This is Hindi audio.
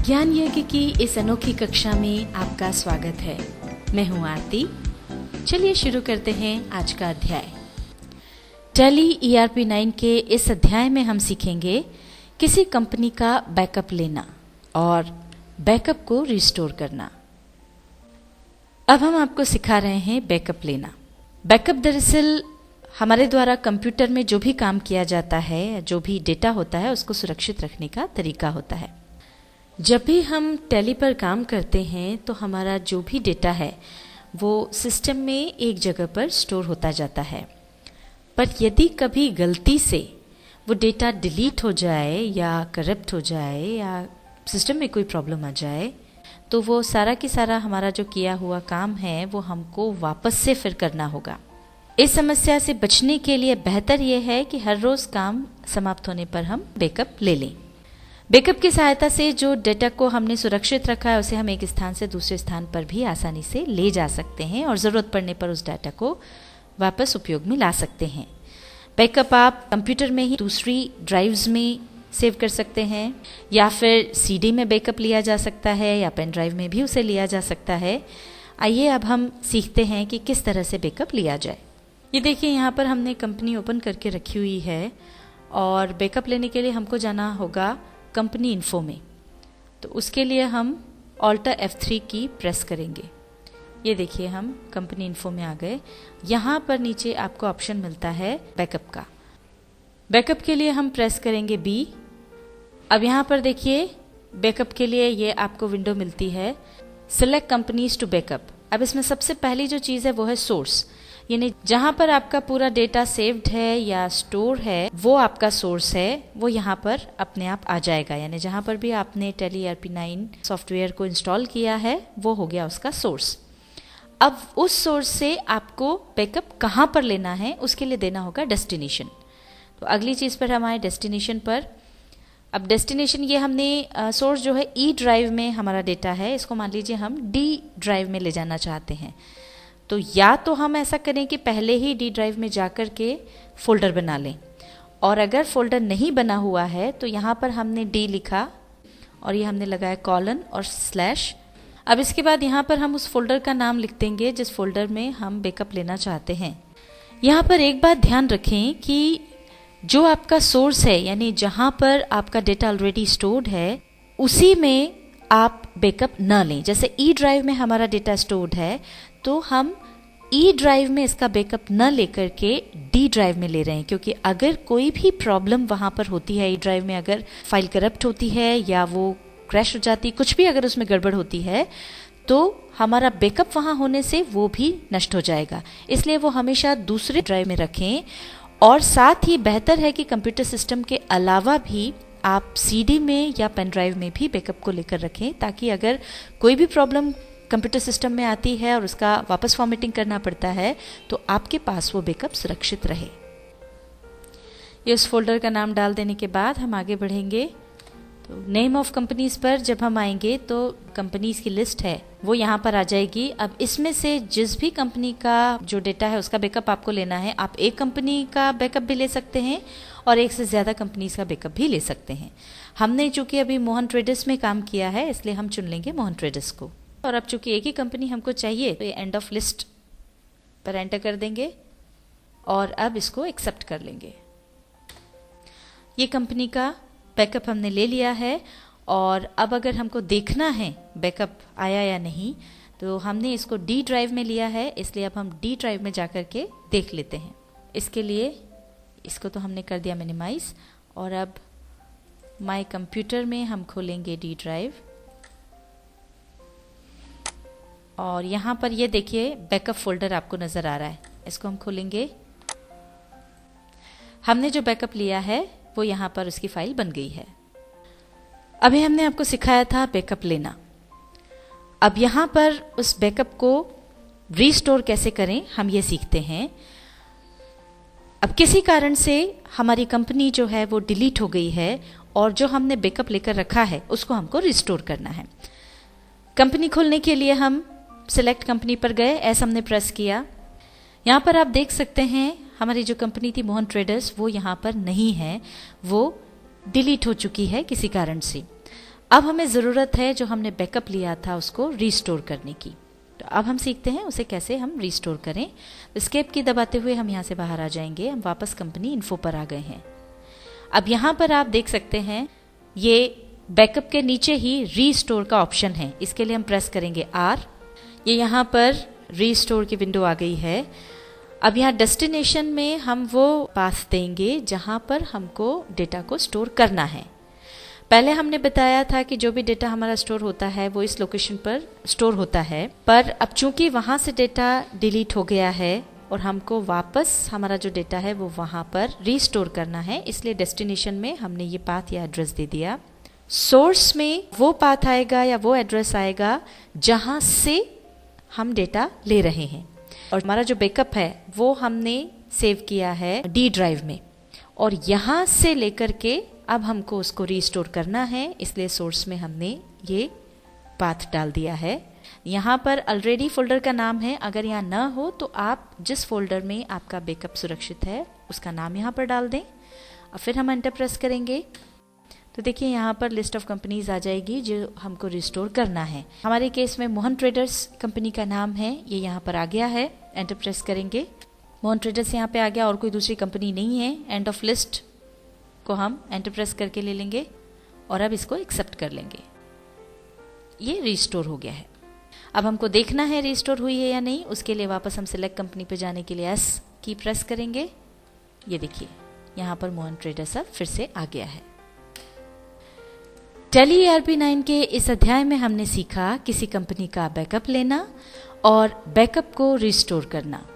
ज्ञान यज्ञ की इस अनोखी कक्षा में आपका स्वागत है। मैं हूं आरती। चलिए शुरू करते हैं आज का अध्याय। टैली ERP 9 के इस अध्याय में हम सीखेंगे किसी कंपनी का बैकअप लेना और बैकअप को रिस्टोर करना। अब हम आपको सिखा रहे हैं बैकअप लेना। बैकअप दरअसल हमारे द्वारा कंप्यूटर में जो भी काम किया जाता है, जो भी डेटा होता है, उसको सुरक्षित रखने का तरीका होता है। जब भी हम टैली पर काम करते हैं तो हमारा जो भी डेटा है वो सिस्टम में एक जगह पर स्टोर होता जाता है। पर यदि कभी गलती से वो डेटा डिलीट हो जाए या करप्ट हो जाए या सिस्टम में कोई प्रॉब्लम आ जाए तो वो सारा की सारा हमारा जो किया हुआ काम है वो हमको वापस से फिर करना होगा। इस समस्या से बचने के लिए बेहतर यह है कि हर रोज काम समाप्त होने पर हम बैकअप ले लें। बैकअप की सहायता से जो डेटा को हमने सुरक्षित रखा है उसे हम एक स्थान से दूसरे स्थान पर भी आसानी से ले जा सकते हैं और ज़रूरत पड़ने पर उस डेटा को वापस उपयोग में ला सकते हैं। बैकअप आप कंप्यूटर में ही दूसरी ड्राइव्स में सेव कर सकते हैं या फिर CD में बैकअप लिया जा सकता है या पेन ड्राइव में भी उसे लिया जा सकता है। आइए अब हम सीखते हैं कि किस तरह से बैकअप लिया जाए। ये देखिए, यहाँ पर हमने कंपनी ओपन करके रखी हुई है और बैकअप लेने के लिए हमको जाना होगा कंपनी इन्फो में। तो उसके लिए हम ऑल्टर F3 की प्रेस करेंगे। ये देखिए, हम कंपनी इन्फो में आ गए। यहाँ पर नीचे आपको ऑप्शन मिलता है बैकअप का। बैकअप के लिए हम प्रेस करेंगे B। अब यहाँ पर देखिए, बैकअप के लिए ये आपको विंडो मिलती है, सिलेक्ट कंपनीज टू बैकअप। अब इसमें सबसे पहली जो चीज़ है वो है सोर्स, यानी जहां पर आपका पूरा डेटा सेव्ड है या स्टोर है वो आपका सोर्स है, वो यहाँ पर अपने आप आ जाएगा। यानी जहां पर भी आपने टैली ERP 9 सॉफ्टवेयर को इंस्टॉल किया है वो हो गया उसका सोर्स। अब उस सोर्स से आपको बैकअप कहाँ पर लेना है उसके लिए देना होगा डेस्टिनेशन। तो अगली चीज़ पर हम आए डेस्टिनेशन पर। अब डेस्टिनेशन ये हमने सोर्स जो है E ड्राइव में हमारा डेटा है, इसको मान लीजिए हम D ड्राइव में ले जाना चाहते हैं। तो या तो हम ऐसा करें कि पहले ही D ड्राइव में जाकर के फोल्डर बना लें, और अगर फोल्डर नहीं बना हुआ है तो यहाँ पर हमने D लिखा और ये हमने लगाया कॉलन और स्लैश। अब इसके बाद यहाँ पर हम उस फोल्डर का नाम लिख देंगे जिस फोल्डर में हम बैकअप लेना चाहते हैं। यहाँ पर एक बात ध्यान रखें कि जो आपका सोर्स है, यानी जहाँ पर आपका डेटा ऑलरेडी स्टोर्ड है, उसी में आप बैकअप न लें। जैसे E ड्राइव में हमारा डेटा स्टोर्ड है तो हम E ड्राइव में इसका बैकअप न लेकर के D ड्राइव में ले रहे हैं, क्योंकि अगर कोई भी प्रॉब्लम वहाँ पर होती है, E ड्राइव में अगर फाइल करप्ट होती है या वो क्रैश हो जाती, कुछ भी अगर उसमें गड़बड़ होती है तो हमारा बैकअप वहाँ होने से वो भी नष्ट हो जाएगा। इसलिए वो हमेशा दूसरे ड्राइव में रखें। और साथ ही बेहतर है कि कंप्यूटर सिस्टम के अलावा भी आप CD में या पेन ड्राइव में भी बैकअप को लेकर रखें, ताकि अगर कोई भी प्रॉब्लम कंप्यूटर सिस्टम में आती है और उसका वापस फॉर्मेटिंग करना पड़ता है तो आपके पास वो बैकअप सुरक्षित रहे। ये उस फोल्डर का नाम डाल देने के बाद हम आगे बढ़ेंगे। तो नेम ऑफ कंपनीज पर जब हम आएंगे तो कंपनीज की लिस्ट है वो यहाँ पर आ जाएगी। अब इसमें से जिस भी कंपनी का जो डेटा है उसका बैकअप आपको लेना है, आप एक कंपनी का बैकअप भी ले सकते हैं और एक से ज़्यादा कंपनीज का बैकअप भी ले सकते हैं। हमने चूंकि अभी मोहन ट्रेडर्स में काम किया है इसलिए हम चुन लेंगे मोहन ट्रेडर्स को। और अब चूंकि एक ही कंपनी हमको चाहिए तो ये एंड ऑफ लिस्ट पर एंटर कर देंगे और अब इसको एक्सेप्ट कर लेंगे। ये कंपनी का बैकअप हमने ले लिया है और अब अगर हमको देखना है बैकअप आया या नहीं तो हमने इसको D ड्राइव में लिया है, इसलिए अब हम D ड्राइव में जाकर के देख लेते हैं। इसके लिए इसको तो हमने कर दिया मिनिमाइज और अब माय कंप्यूटर में हम खोलेंगे D ड्राइव और यहाँ पर ये देखिए बैकअप फोल्डर आपको नज़र आ रहा है, इसको हम खोलेंगे। हमने जो बैकअप लिया है वो यहाँ पर उसकी फाइल बन गई है। अभी हमने आपको सिखाया था बैकअप लेना। अब यहाँ पर उस बैकअप को रीस्टोर कैसे करें हम ये सीखते हैं। अब किसी कारण से हमारी कंपनी जो है वो डिलीट हो गई है और जो हमने बैकअप लेकर रखा है उसको हमको रिस्टोर करना है। कंपनी खोलने के लिए हम सिलेक्ट कंपनी पर गए, ऐसा हमने प्रेस किया। यहाँ पर आप देख सकते हैं हमारी जो कंपनी थी मोहन ट्रेडर्स वो यहाँ पर नहीं है, वो डिलीट हो चुकी है किसी कारण से। अब हमें ज़रूरत है जो हमने बैकअप लिया था उसको रीस्टोर करने की। तो अब हम सीखते हैं उसे कैसे हम रीस्टोर करें। एस्केप की दबाते हुए हम यहाँ से बाहर आ जाएंगे। हम वापस कंपनी इन्फो पर आ गए हैं। अब यहाँ पर आप देख सकते हैं ये बैकअप के नीचे ही रीस्टोर का ऑप्शन है। इसके लिए हम प्रेस करेंगे R। ये यहाँ पर रीस्टोर की विंडो आ गई है। अब यहाँ डेस्टिनेशन में हम वो पाथ देंगे जहाँ पर हमको डेटा को स्टोर करना है। पहले हमने बताया था कि जो भी डेटा हमारा स्टोर होता है वो इस लोकेशन पर स्टोर होता है, पर अब चूंकि वहाँ से डेटा डिलीट हो गया है और हमको वापस हमारा जो डेटा है वो वहाँ पर रीस्टोर करना है, इसलिए डेस्टिनेशन में हमने ये पाथ या एड्रेस दे दिया। सोर्स में वो पाथ आएगा या वो एड्रेस आएगा जहाँ से हम डेटा ले रहे हैं, और हमारा जो बैकअप है वो हमने सेव किया है डी ड्राइव में, और यहाँ से लेकर के अब हमको उसको रीस्टोर करना है, इसलिए सोर्स में हमने ये पाथ डाल दिया है। यहाँ पर ऑलरेडी फोल्डर का नाम है, अगर यहाँ ना हो तो आप जिस फोल्डर में आपका बैकअप सुरक्षित है उसका नाम यहाँ पर डाल दें और फिर हम एंटर प्रेस करेंगे। तो देखिए यहाँ पर लिस्ट ऑफ कंपनीज आ जाएगी जो हमको रिस्टोर करना है। हमारे केस में मोहन ट्रेडर्स कंपनी का नाम है, ये यहाँ पर आ गया है। एंटर प्रेस करेंगे, मोहन ट्रेडर्स यहाँ पे आ गया और कोई दूसरी कंपनी नहीं है। एंड ऑफ लिस्ट को हम एंटर प्रेस करके ले लेंगे और अब इसको एक्सेप्ट कर लेंगे। ये रिस्टोर हो गया है। अब हमको देखना है रिस्टोर हुई है या नहीं, उसके लिए वापस हम सिलेक्ट कंपनी पे जाने के लिए एस की प्रेस करेंगे। ये देखिए यहाँ पर मोहन ट्रेडर्स अब फिर से आ गया है। टैली ERP9 के इस अध्याय में हमने सीखा किसी कंपनी का बैकअप लेना और बैकअप को रिस्टोर करना।